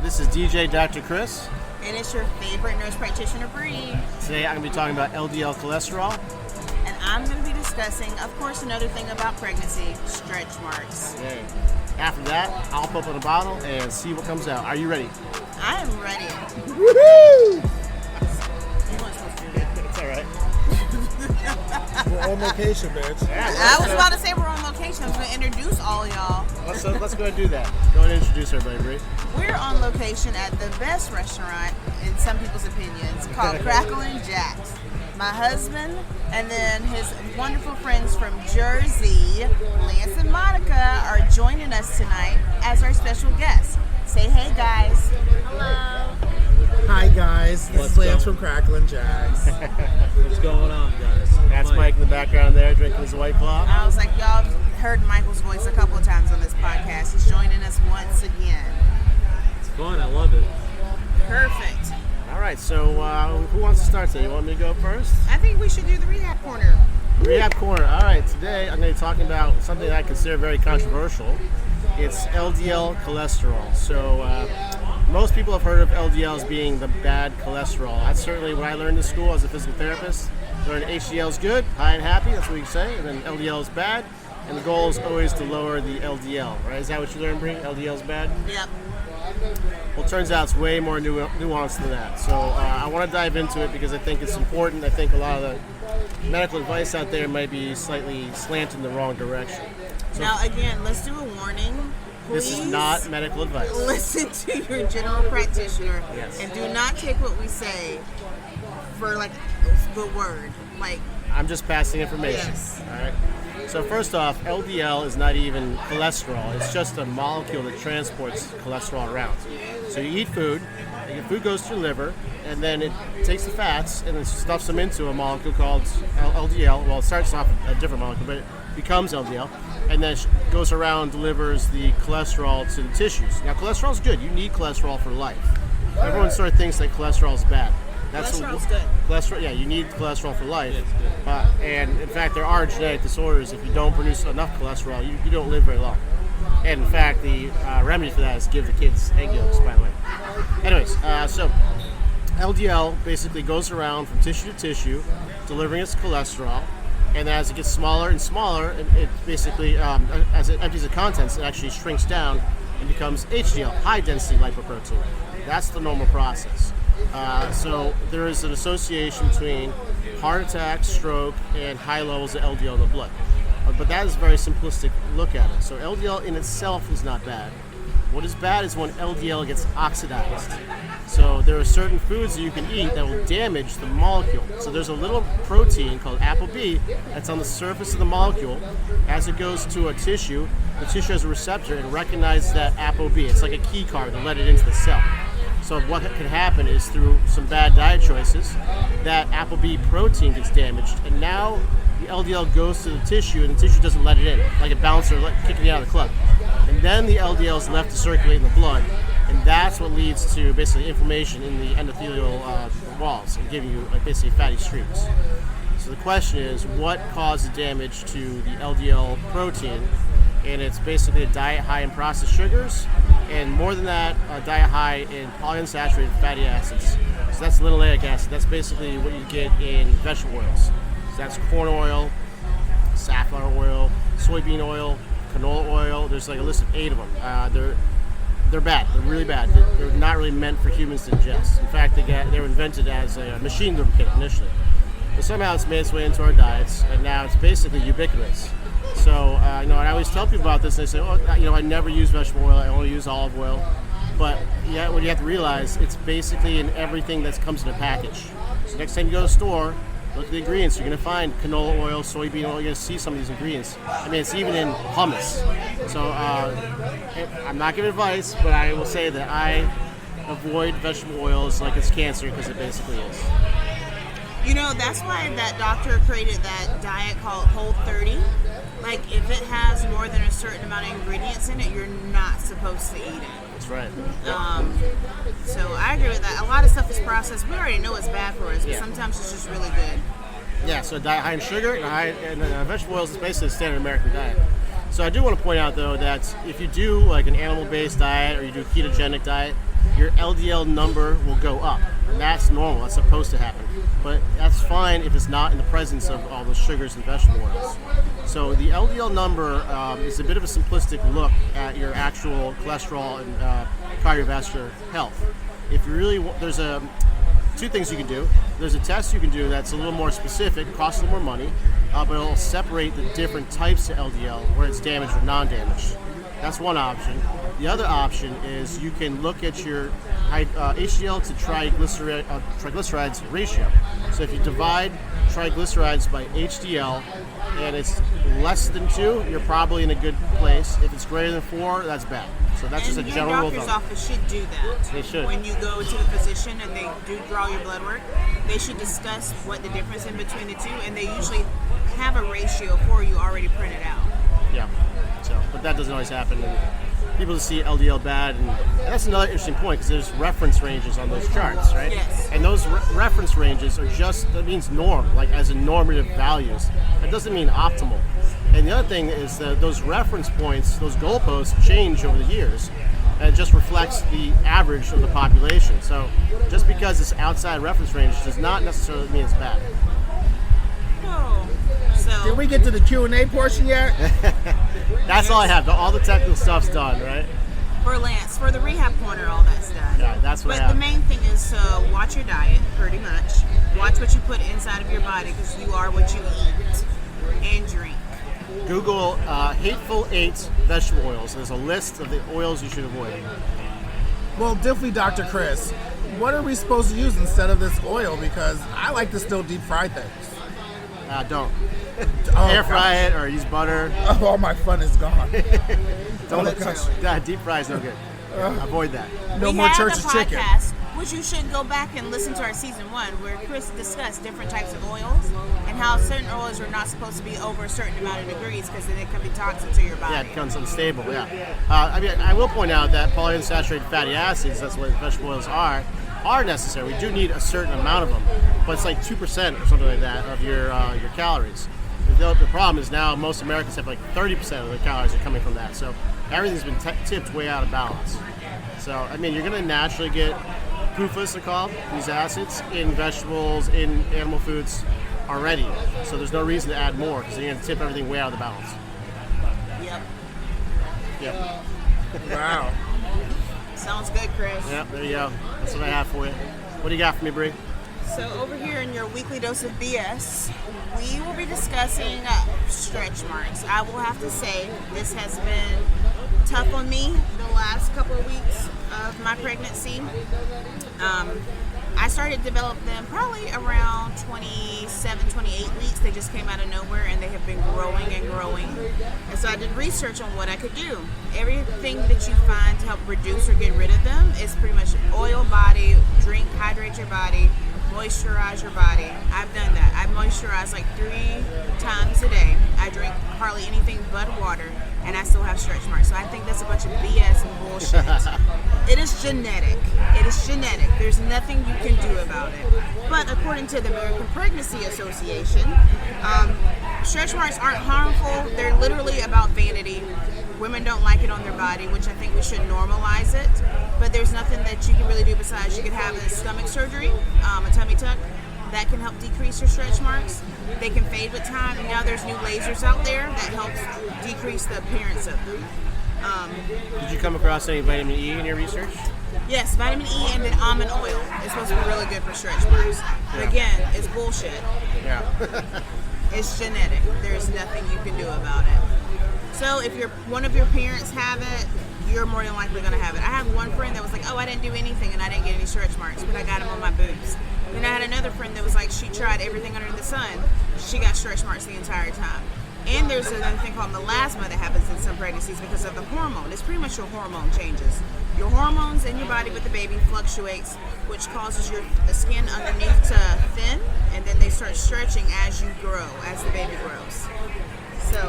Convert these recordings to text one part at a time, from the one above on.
This is DJ Dr. Chris. And it's your favorite nurse practitioner, Bri. Today I'm going to be talking about LDL cholesterol. And I'm going to be discussing, of course, another thing about pregnancy, stretch marks. Okay. After that, I'll pop in a bottle and see what comes out. Are you ready? I am ready. Woohoo! You weren't supposed to do that. It's all right. We're on location, bitch. I was about to say we're on location. I was going to introduce all y'all. Let's go ahead and do that. Go ahead and introduce everybody, Bri. We're on location at the best restaurant, in some people's opinions, called Crackling Jack's. My husband and then his wonderful friends from Jersey, Lance and Monica, are joining us tonight as our special guests. Say hey, guys. Hello. Hi, guys. This is Lance from Crackling Jack's. What's going on, guys? That's Mike in the background there drinking his White Claw. I was like, y'all have heard Michael's voice a couple of times on this podcast. He's joining us once again. It's fun. I love it. Perfect. All right, so who wants to start today? You want me to go first? I think we should do the rehab corner. Rehab Corner. All right, today I'm going to be talking about something that I consider very controversial. It's LDL cholesterol. So most people have heard of LDL as being the bad cholesterol. That's certainly what I learned in school as a physical therapist. Learned HDL is good, high and happy, that's what you say, and then LDL is bad, and the goal is always to lower the LDL, right? Is that what you learned, Bri? LDL is bad? Yep. Well, it turns out it's way more nuanced than that. So I want to dive into it because I think it's important. I think a lot of the medical advice out there might be slightly slanted in the wrong direction. So Now, again, let's do a warning. Please this is not medical advice. listen to your general practitioner. Yes. And do not take what we say for, like, the word. Like, I'm just passing information. Yes. All right. So first off, LDL is not even cholesterol. It's just a molecule that transports cholesterol around. So you eat food, and your food goes to your liver, and then it takes the fats and then stuffs them into a molecule called LDL. Well, it starts off a different molecule, but it becomes LDL, and then it goes around, delivers the cholesterol to the tissues. Now, cholesterol is good. You need cholesterol for life. Everyone sort of thinks that cholesterol is bad. cholesterol's good. Cholesterol, yeah, you need cholesterol for life. And in fact, there are genetic disorders. If you don't produce enough cholesterol, you don't live very long. And in fact, the remedy for that is give the kids egg yolks, by the way. Anyways, so LDL basically goes around from tissue to tissue, delivering its cholesterol. And as it gets smaller and smaller, it basically, as it empties the contents, it actually shrinks down and becomes HDL, high-density lipoprotein. That's the normal process. So there is an association between heart attack, stroke, and high levels of LDL in the blood. But that is a very simplistic look at it. So LDL in itself is not bad. What is bad is when LDL gets oxidized. So there are certain foods that you can eat that will damage the molecule. So there's a little protein called ApoB that's on the surface of the molecule. As it goes to a tissue, the tissue has a receptor and recognizes that ApoB. It's like a key card to let it into the cell. So what can happen is through some bad diet choices, that ApoB protein gets damaged, and now the LDL goes to the tissue, and the tissue doesn't let it in, like a bouncer kicking you out of the club. And then the LDL is left to circulate in the blood, and that's what leads to basically inflammation in the endothelial walls and giving you basically fatty streaks. So the question is, what caused the damage to the LDL protein? And it's basically a diet high in processed sugars, and more than that, a diet high in polyunsaturated fatty acids. So that's linoleic acid. That's basically what you get in vegetable oils. So that's corn oil, safflower oil, soybean oil, canola oil. There's like a list of 8 of them. They're bad. They're really bad. They're not really meant for humans to ingest. In fact, they were invented as a machine lubricant initially. But somehow it's made its way into our diets, and now it's basically ubiquitous. So, and I always tell people about this, and they say, I never use vegetable oil, I only use olive oil. But yeah, what you have to realize, it's basically in everything that comes in a package. So next time you go to the store, look at the ingredients. You're going to find canola oil, soybean oil, you're going to see some of these ingredients. I mean, it's even in hummus. So I'm not giving advice, but I will say that I avoid vegetable oils like it's cancer, because it basically is. That's why that doctor created that diet called Whole30. Like, if it has more than a certain amount of ingredients in it, you're not supposed to eat it. That's right. So I agree with that. A lot of stuff is processed. We already know it's bad for us, but sometimes it's just really good. Yeah, so a diet high in sugar and high in vegetable oils is basically a standard American diet. So I do want to point out, though, that if you do like an animal-based diet or you do a ketogenic diet, your LDL number will go up. And that's normal. That's supposed to happen. But that's fine if it's not in the presence of all those sugars and vegetable oils. So the LDL number is a bit of a simplistic look at your actual cholesterol and cardiovascular health. If you really there's two things you can do. There's a test you can do that's a little more specific, costs a little more money, but it'll separate the different types of LDL, where it's damaged or non-damaged. That's one option. The other option is you can look at your HDL to triglycerides ratio. So if you divide triglycerides by HDL and it's less than 2, you're probably in a good place. If it's greater than 4, that's bad. So that's just a general rule of thumb. Doctor's office should do that. They should. When you go to the physician and they do draw your blood work, they should discuss what the difference in between the two, and they usually have a ratio for you already printed out. Yeah. So, but that doesn't always happen. And people just see LDL bad, and that's another interesting point because there's reference ranges on those charts, right? Yes. And those reference ranges are that means norm, like as in normative values. That doesn't mean optimal. And the other thing is that those reference points, those goalposts, change over the years, and it just reflects the average of the population. So just because it's outside reference range does not necessarily mean it's bad. Oh, so Did we get to the Q&A portion yet? That's all I have. All the technical stuff's done, right? for Lance, for the rehab corner, all that's done. Yeah, that's what But happened. the main thing is to watch your diet, pretty much. Watch what you put inside of your body, because you are what you eat and drink. Google Hateful 8 vegetable oils. There's a list of the oils you should avoid. Well, definitely, Dr. Chris, what are we supposed to use instead of this oil? Because I like to still deep fry things. Don't. Oh, Air fry it or use butter. Oh, all my fun is gone. Don't Literally. deep fry is no good. Avoid that. No We more have church's a chicken. podcast, which you should go back and listen to our season 1, where Chris discussed different types of oils and how certain oils are not supposed to be over a certain amount of degrees because then it can be toxic to your body. Yeah, it becomes unstable. Yeah. I will point out that polyunsaturated fatty acids, that's what vegetable oils are necessary. We do need a certain amount of them, but it's like 2% or something like that of your calories. The problem is now most Americans have like 30% of their calories are coming from that. So everything's been tipped way out of balance. So, I mean, you're going to naturally get POPPIN, they're called, these acids, in vegetables, in animal foods already. So there's no reason to add more because you're going to tip everything way out of the balance. Yep. Yep. Wow. Sounds good, Chris. Yep, there you go. That's what I have for you. What do you got for me, Bri? So over here in your weekly dose of BS, we will be discussing stretch marks. I will have to say this has been tough on me the last couple of weeks of my pregnancy. I started to develop them probably around 27, 28 weeks. They just came out of nowhere and they have been growing and growing. And so I did research on what I could do. Everything that you find to help reduce or get rid of them is pretty much oil body, drink, hydrate your body, moisturize your body. I've done that. I moisturize like 3 times a day. I drink hardly anything but water, and I still have stretch marks. So I think that's a bunch of BS and bullshit. It is genetic. It is genetic. There's nothing you can do about it. But according to the American Pregnancy Association, stretch marks aren't harmful. They're literally about vanity. Women don't like it on their body, which I think we should normalize it. But there's nothing that you can really do besides you could have a stomach surgery, a tummy tuck, that can help decrease your stretch marks. They can fade with time, and now there's new lasers out there that helps decrease the appearance of them. Did you come across any vitamin E in your research? Yes, vitamin E and then almond oil is supposed to be really good for stretch marks. But again, it's bullshit. Yeah. It's genetic. There's nothing you can do about it. So if one of your parents have it, you're more than likely going to have it. I have one friend that was like, oh, I didn't do anything and I didn't get any stretch marks, but I got them on my boobs. Then I had another friend that was like, she tried everything under the sun. She got stretch marks the entire time. And there's another thing called melasma that happens in some pregnancies because of the hormone. It's pretty much your hormone changes. Your hormones in your body with the baby fluctuates, which causes the skin underneath to thin, and then they start stretching as you grow, as the baby grows. So,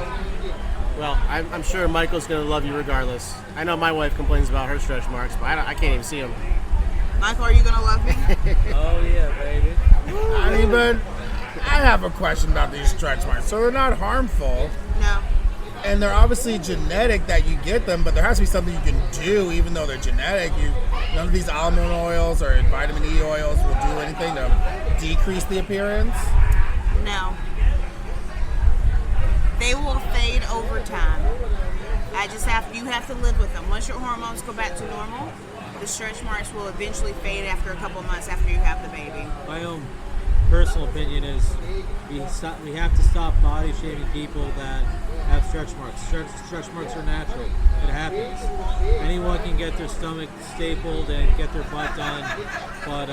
Well, I'm sure Michael's going to love you regardless. I know my wife complains about her stretch marks, but I can't even see them. Michael, are you going to love me? Oh yeah, baby. I mean, but I have a question about these stretch marks. So they're not harmful. No. And they're obviously genetic that you get them, but there has to be something you can do even though they're genetic. None of these almond oils or vitamin E oils will do anything to decrease the appearance. No. They will fade over time. You have to live with them. Once your hormones go back to normal, the stretch marks will eventually fade after a couple of months after you have the baby. My own personal opinion is we have to stop body shaming people that have stretch marks. Stretch marks are natural. It happens. Anyone can get their stomach stapled and get their butt done, but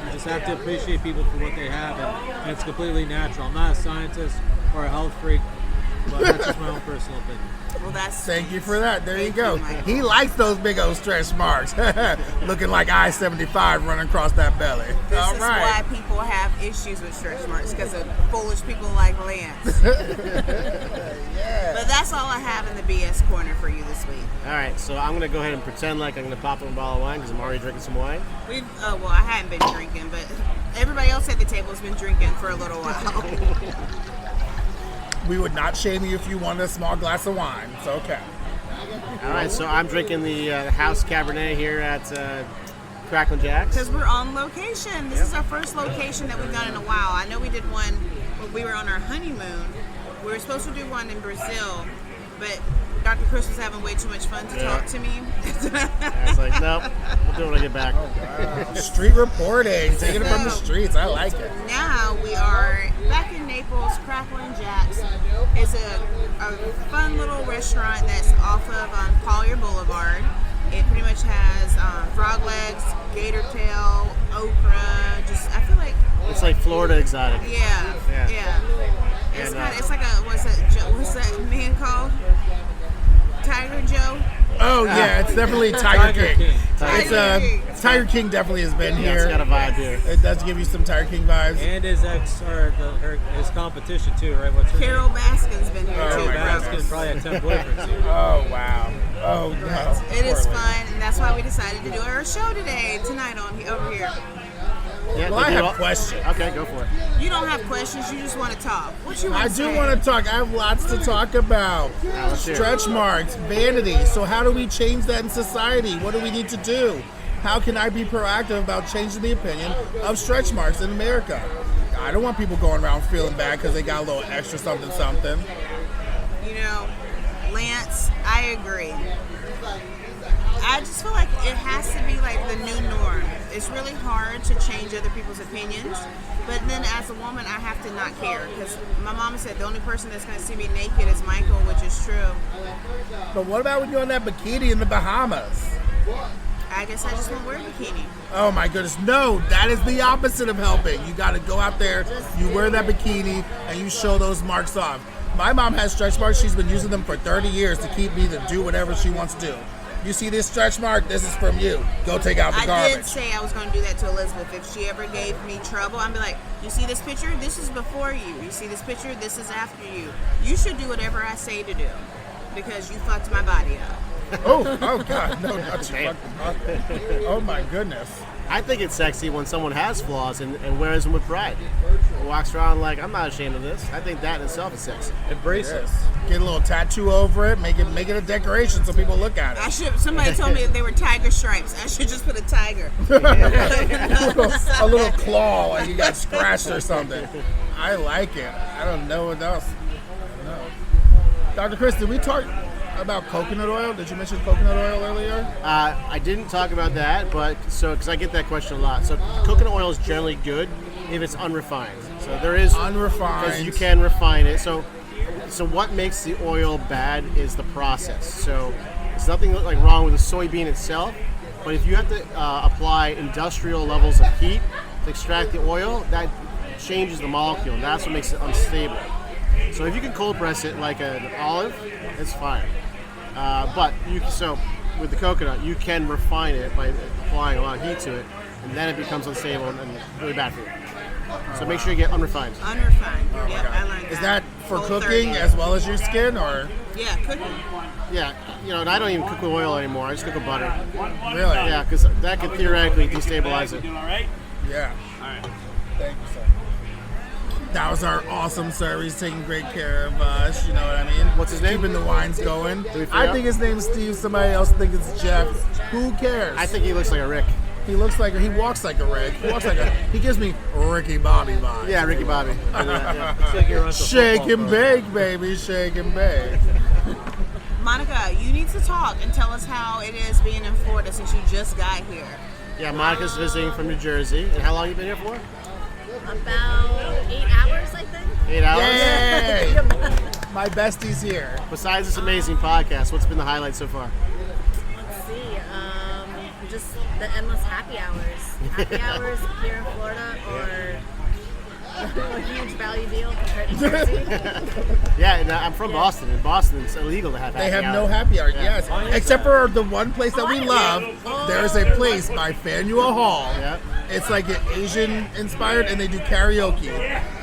you just have to appreciate people for what they have, and it's completely natural. I'm not a scientist or a health freak, but that's just my own personal opinion. Well, Thank you for that. There you go. Michael. He likes those big old stretch marks. Looking like I-75 running across that belly. This All is right. why people have issues with stretch marks, because of foolish people like Lance. Yeah. But that's all I have in the BS corner for you this week. All right, so I'm going to go ahead and pretend like I'm going to pop up a bottle of wine because I'm already drinking some wine. Well, I hadn't been drinking, but everybody else at the table has been drinking for a little while. We would not shame you if you wanted a small glass of wine. It's okay. All right, so I'm drinking the House Cabernet here at Crackling Jack's. Because we're on location. This is our first location that we've done in a while. I know we did one when we were on our honeymoon. We were supposed to do one in Brazil, but Dr. Chris was having way too much fun to talk to me. I was like, nope, we'll do it when I get back. Wow. Street reporting. Taking it from the streets. I like it. Now we are back in Naples. Crackling Jack's is a fun little restaurant that's off of Collier Boulevard. It pretty much has frog legs, gator tail, okra. I feel like It's like Florida exotic. yeah. It's like what's that man called? Tiger Joe. Oh yeah, it's definitely Tiger King. Tiger King. Tiger King definitely has been Yeah, it's here. got a vibe here. It does give you some Tiger King vibes. And his competition too, right? What's her Carol Baskin's been here Oh too. my bro. goodness. Baskin probably had 10 boyfriends too. Oh wow. Oh no. It is Poor fun, and that's why we decided to do our show tonight over here. Yeah, Well, I they do have all- questions. Okay, go for it. You don't have questions, you just want to talk. What you want I to do say? want to talk. I have lots to talk about. let's hear it. Stretch marks, vanity. So how do we change that in society? What do we need to do? How can I be proactive about changing the opinion of stretch marks in America? I don't want people going around feeling bad because they got a little extra something. You know, Lance, I agree. I just feel like it has to be like the new norm. It's really hard to change other people's opinions, but then as a woman, I have to not care, because my mama said the only person that's going to see me naked is Michael, which is true. But what about when you're on that bikini in the Bahamas? I guess I just won't wear a bikini. Oh my goodness, no, that is the opposite of helping. You got to go out there, you wear that bikini, and you show those marks off. My mom has stretch marks. She's been using them for 30 years to keep me to do whatever she wants to do. You see this stretch mark? This is from you. Go take out the I garbage. did say I was going to do that to Elizabeth. If she ever gave me trouble, I'd be like, you see this picture? This is before you. You see this picture? This is after you. You should do whatever I say to do, because you fucked my body up. Oh God, no, not you. Oh my goodness. I think it's sexy when someone has flaws and wears them with pride. Walks around like, I'm not ashamed of this. I think that in itself is sexy. Embrace it. Yes. Get a little tattoo over it. Make it a decoration so people look at it. Somebody told me they were tiger stripes. I should just put a tiger. A little claw like you got scratched or something. I like it. I don't know what else. No. Dr. Chris, did we talk about coconut oil? Did you mention coconut oil earlier? I didn't talk about that, because I get that question a lot. So coconut oil is generally good if it's unrefined. So there is Unrefined. because you can refine it. So what makes the oil bad is the process. So there's nothing like wrong with the soybean itself, but if you have to apply industrial levels of heat to extract the oil, that changes the molecule, and that's what makes it unstable. So if you can cold press it like an olive, it's fine. But with the coconut, you can refine it by applying a lot of heat to it, and then it becomes unstable and really bad for you. So make sure you get unrefined. Unrefined. Yep, I learned that. Is that for Full cooking 30. as well as your skin, or Yeah, cooking. Yeah, and I don't even cook with oil anymore. I just cook with butter. really? Yeah, because that could theoretically destabilize it. Yeah. All right. Thank you, sir. That was our awesome service, taking great care of us. You know what I mean? What's his name? Keeping the wines going. we figure I out? think his name's Steve. Somebody else thinks it's Jeff. Who cares? I think he looks like a Rick. he walks like a Rick. He gives me Ricky Bobby vibes. Yeah, Ricky Bobby. Yeah. It's like you're on the Shake football and program. bake, baby. Shake and bake. Monica, you need to talk and tell us how it is being in Florida since you just got here. Yeah, Monica's visiting from New Jersey. And how long you been here for? About 8 hours, I think. 8 hours? Yay! My bestie's here. Besides this amazing podcast, what's been the highlight so far? Let's see. Just the endless happy hours. Happy hours here in Florida are a huge value deal compared to Jersey. Yeah, and I'm from Boston. In Boston, it's illegal to have happy They have hour. no happy hour, Yeah. yes. Except for the one place that we love. There's a place by Faneuil Hall. Yeah. It's like an Asian inspired, and they do karaoke.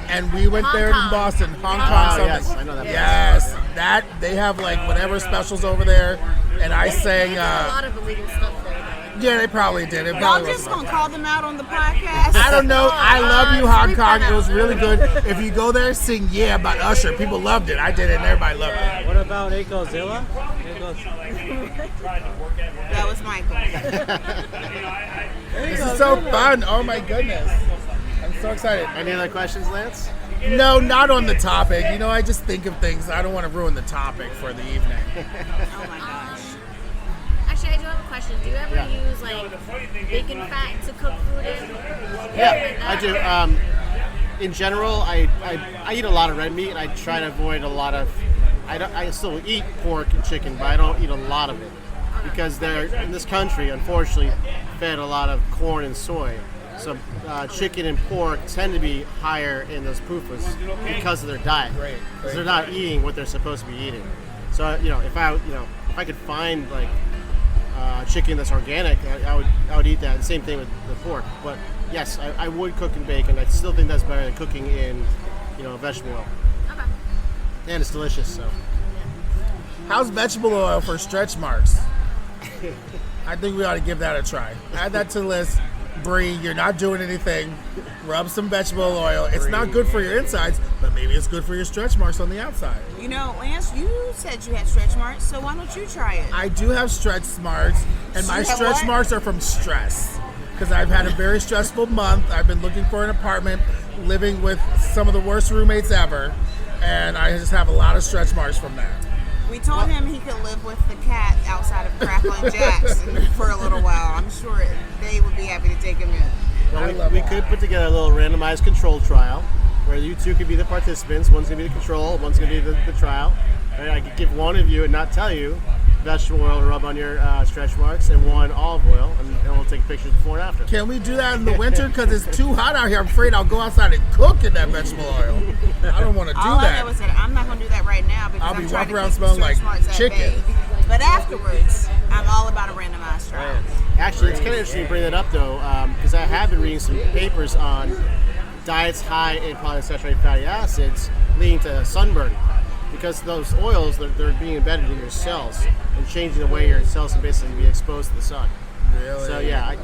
And we went there in Hong Kong. Boston, Hong Kong Oh, something. yes, I know that place. Yes, that they have like whatever specials over there, and I sang. There's a lot of illegal stuff there, though. Yeah, they probably did. It Y'all probably just was. gonna call them out on the podcast? I don't know. I love you, Hong Sleep Kong. it It was out. really good. If you go there, sing "Yeah" by Usher. People loved it. I did it, and everybody loved it. What about Ekozilla? That was Michael. This is so fun. Oh my goodness. I'm so excited. Any other questions, Lance? No, not on the topic. You know, I just think of things. I don't want to ruin the topic for the evening. Oh my gosh. Actually, I do have a question. Do you ever Yeah. use like bacon fat to cook food in? Yeah, I do. In general, I eat a lot of red meat, and I try to avoid a lot of. I still eat pork and chicken, but I don't eat a lot of it because they're in this country, unfortunately, fed a lot of corn and soy. So chicken and pork tend to be higher in those PUFAs because of their diet. Great. Because they're not eating what they're supposed to be eating. So if I could find like chicken that's organic, I would eat that. And same thing with the pork. But yes, I would cook in bacon. I still think that's better than cooking in vegetable oil. Okay. And it's delicious. So How's vegetable oil for stretch marks? I think we ought to give that a try. Add that to the list. Bri, you're not doing anything. Rub some vegetable oil. It's not good for your insides, but maybe it's good for your stretch marks on the outside. You know, Lance, you said you had stretch marks, so why don't you try it? I do have stretch marks, and my You have stretch what? marks are from stress. Because I've had a very stressful month. I've been looking for an apartment, living with some of the worst roommates ever, and I just have a lot of stretch marks from that. We told him he could live with the cat outside of Crackling Jack's for a little while. I'm sure they would be happy to take him in. well, we could put together a little randomized control trial where you two could be the participants. One's going to be the control, one's going to be the trial. Right? I could give one of you and not tell you vegetable oil to rub on your stretch marks and one olive oil, and we'll take pictures before and after. Can we do that in the winter? Because it's too hot out here. I'm afraid I'll go outside and cook in that vegetable oil. I don't want to do All I that. know is that I'm not going to do that right now because I'll be I'm trying walking to around keep the smelling stretch like marks at chicken. bay. But afterwards, I'm all about a randomized trial. Actually, it's kind of interesting you bring that up, though, because I have been reading some papers on diets high in polyunsaturated fatty acids leading to sunburn. Because those oils, they're being embedded in your cells and changing the way your cells can basically be exposed to the sun. Really? So yeah,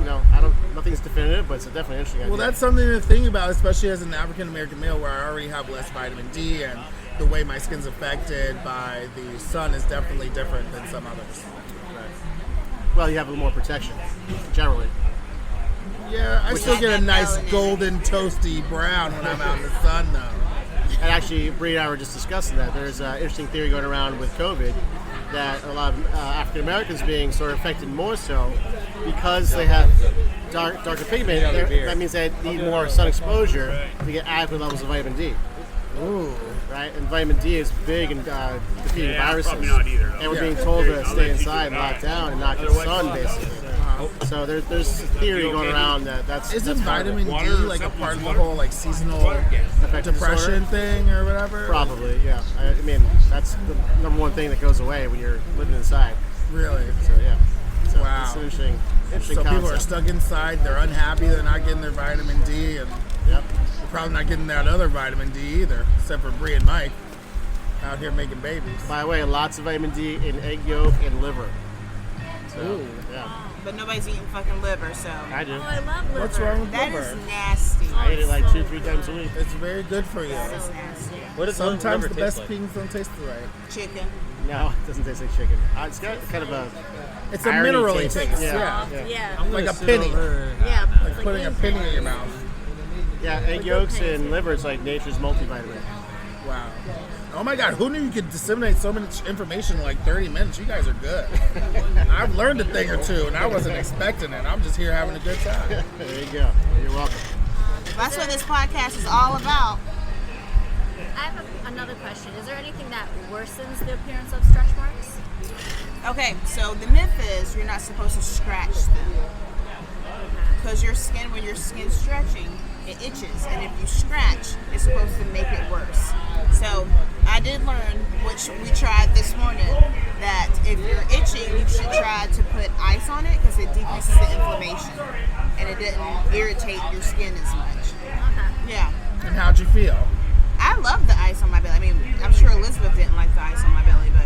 nothing's definitive, but it's definitely interesting. Well, idea. that's something to think about, especially as an African American male, where I already have less vitamin D, and the way my skin's affected by the sun is definitely different than some others. Well, you have a little more protection, generally. Yeah, I still get a nice melanin. golden toasty brown when I'm out in the sun, though. And actually, Bri and I were just discussing that. There's an interesting theory going around with COVID that a lot of African Americans being sort of affected more so because they have darker pigment. That means they need more sun exposure to get adequate levels of vitamin D. Ooh. Right? And vitamin D is big in defeating viruses. probably not either, though. And we're Yeah. being told to stay inside and lock down and not get sun, basically. So there's a theory going around that's Isn't part of it. vitamin D like a part of the whole like seasonal Affective depression disorder? thing or whatever? Probably, yeah. I mean, that's the number one thing that goes away when you're living inside. Really? So yeah. So Wow. it's an interesting So concept. people are stuck inside, they're unhappy, they're not getting their vitamin D, and Yep. they're probably not getting that other vitamin D either, except for Bri and Mike out here making babies. By the way, lots of vitamin D in egg yolk and liver. So, Ooh. yeah. but nobody's eating fucking liver, so. I do. Oh, I love liver. What's wrong with That liver? is nasty. I eat it like 2-3 times a week. It's very good for you. That is nasty. What does Sometimes liver the best taste like? things don't taste right. Chicken. No, it doesn't taste like chicken. It's got kind of a It's a irony minerally taste. taste. Yeah. Yeah. Yeah. I'm Like gonna a sit penny. over- Yeah. Like putting a penny in your mouth. Yeah, egg yolks and liver is like nature's multivitamin. Wow. Oh my God, who knew you could disseminate so much information in like 30 minutes? You guys are good. I've learned a thing or two, and I wasn't expecting it. I'm just here having a good time. There you go. You're welcome. That's what this podcast is all about. I have another question. Is there anything that worsens the appearance of stretch marks? Okay, so the myth is you're not supposed to scratch them. Because your skin, when your skin's stretching, it itches. And if you scratch, it's supposed to make it worse. So I did learn, which we tried this morning, that if you're itching, you should try to put ice on it because it decreases the inflammation. And it didn't irritate your skin as much. Okay. Yeah. And how'd you feel? I love the ice on my belly. I mean, I'm sure Elizabeth didn't like the ice on my belly, but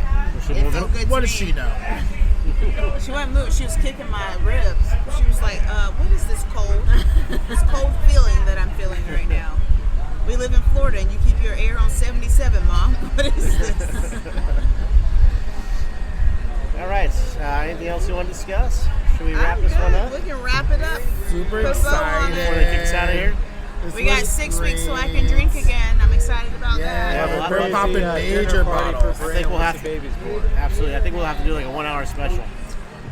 it felt good to What me. does she know? She wasn't moving. She was kicking my ribs. She was like, what is this cold? This cold feeling that I'm feeling right now. We live in Florida and you keep your air on 77, Mom. What is this? All right. Anything else you want to discuss? Should we wrap this one up? We can wrap it up. Super Put a bow on excited. it. Want to kick us out of here? This We got was 6 weeks so I can great. drink again. I'm excited about Yeah, that. well, we're popping Dinner major party bottles. for I think we'll Bri have once to. the baby's born. Absolutely. I think we'll have to do like a 1-hour special.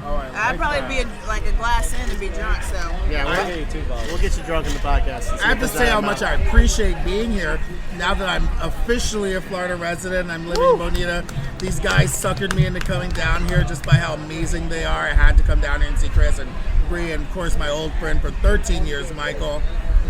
Oh, I I'd like probably that. be like a glass in and be drunk, so. Yeah, I'll we'll, get you 2 bottles. we'll get you drunk in the podcast. I have to say how much I appreciate being here. Now that I'm officially a Florida resident, I'm living in Bonita. These guys suckered me into coming down here just by how amazing they are. I had to come down here and see Chris and Bri, and of course my old friend for 13 years, Michael.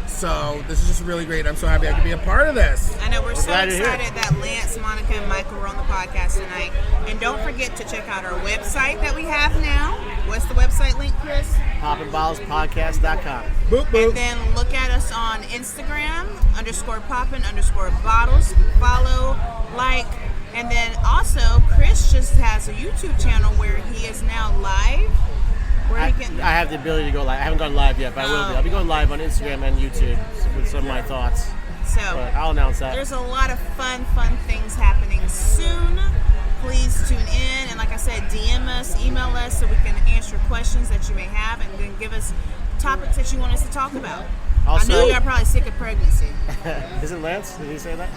So this is just really great. I'm so happy I could be a part of this. I know we're so glad you're here. excited that Lance, Monica, and Michael were on the podcast tonight. And don't forget to check out our website that we have now. What's the website link, Chris? PoppinBottlesPodcast.com. Boop, boop. And then look at us on Instagram, _poppin_bottles. Follow, like, and then also Chris just has a YouTube channel where he is now live. Where I he can. have the ability to go live. I haven't gone live yet, but I will be. I'll be going live on Instagram and YouTube with some of my thoughts. So But I'll announce that. there's a lot of fun things happening soon. Please tune in, and like I said, DM us, email us, so we can answer questions that you may have, and then give us topics that you want us to talk about. Also- I know you're probably sick of pregnancy. Isn't Lance? Did he say that?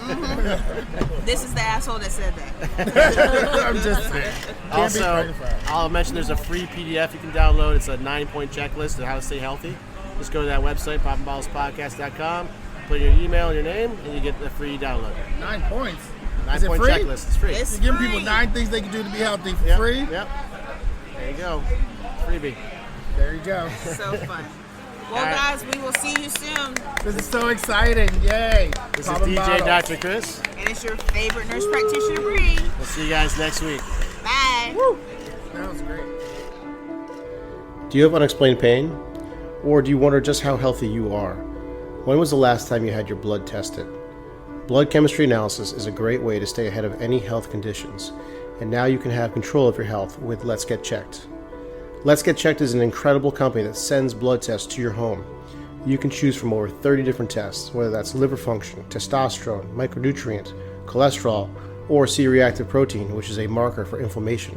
This is the asshole that said that. I'm just saying. Can't be Also, pregnant forever. I'll mention there's a free PDF you can download. It's a 9-point checklist on how to stay healthy. Just go to that website, PoppinBottlesPodcast.com, put your email and your name, and you get the free download. 9 points. Is it 9-point free? checklist. It's free. It's You're giving free. people 9 things they can do to be healthy for Yep, free. Yep. There you go. Freebie. There you go. So fun. Well, All right. guys, we will see you soon. This is so exciting. Yay. This Poppin' is DJ bottles. Dr. Chris. And it's your favorite nurse practitioner, Bri. We'll see you guys next week. Bye. That was great. Do you have unexplained pain? Or do you wonder just how healthy you are? When was the last time you had your blood tested? Blood chemistry analysis is a great way to stay ahead of any health conditions, and now you can have control of your health with Let's Get Checked. Let's Get Checked is an incredible company that sends blood tests to your home. You can choose from over 30 different tests, whether that's liver function, testosterone, micronutrient, cholesterol, or C-reactive protein, which is a marker for inflammation.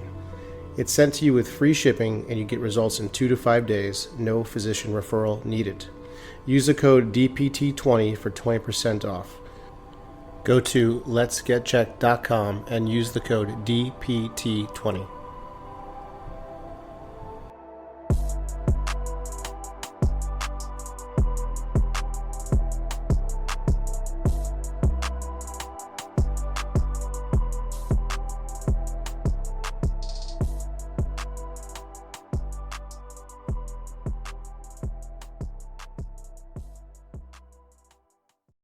It's sent to you with free shipping, and you get results in 2 to 5 days, no physician referral needed. Use the code DPT20 for 20% off. Go to letsgetchecked.com and use the code DPT20.